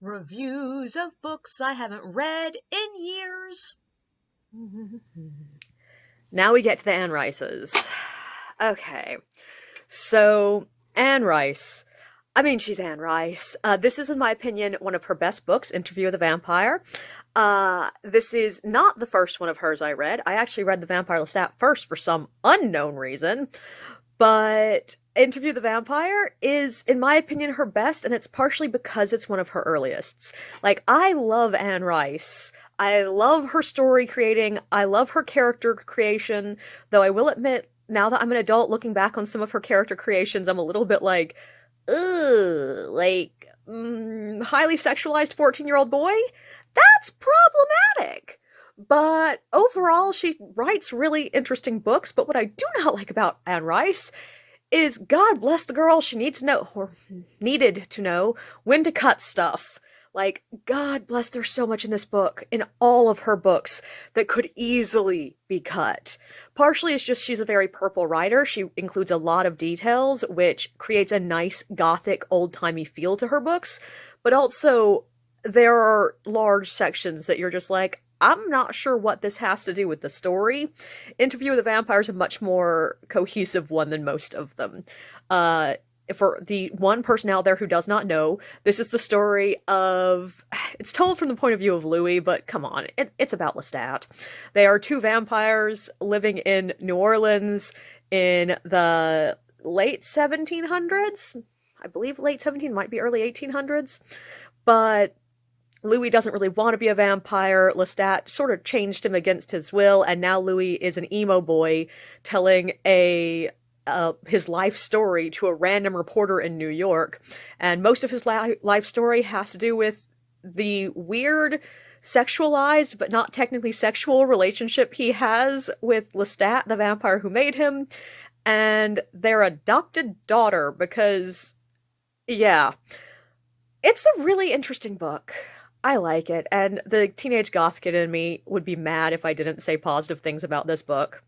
Reviews of books I haven't read in years. Now we get to the Anne Rices. Okay, so Anne Rice. I mean, she's Anne Rice. This is, in my opinion, one of her best books, Interview with the Vampire. This is not the first one of hers I read. I actually read The Vampire Lestat first for some unknown reason. But Interview the Vampire is, in my opinion, her best, and it's partially because it's one of her earliest. Like, I love Anne Rice. I love her story creating. I love her character creation, though I will admit, now that I'm an adult looking back on some of her character creations, I'm a little bit like, ugh, like, highly sexualized 14-year-old boy? That's problematic. But overall, she writes really interesting books. But what I do not like about Anne Rice is, God bless the girl, she needs to know, or needed to know, when to cut stuff. Like, God bless, there's so much in this book, in all of her books, that could easily be cut. Partially it's just she's a very purple writer. She includes a lot of details, which creates a nice gothic, old-timey feel to her books. But also, there are large sections that you're just like, I'm not sure what this has to do with the story. Interview with the Vampire is a much more cohesive one than most of them. Uh, for the one person out there who does not know, this is the story of. It's told from the point of view of Louis, but come on, it's about Lestat. They are two vampires living in New Orleans in the late 1700s. I believe late 17, might be early 1800s. But Louis doesn't really want to be a vampire. Lestat sort of changed him against his will, and now Louis is an emo boy telling his life story to a random reporter in New York. And most of his life story has to do with the weird, sexualized but not technically sexual relationship he has with Lestat, the vampire who made him, and their adopted daughter, because, yeah, it's a really interesting book. I like it, and the teenage goth kid in me would be mad if I didn't say positive things about this book.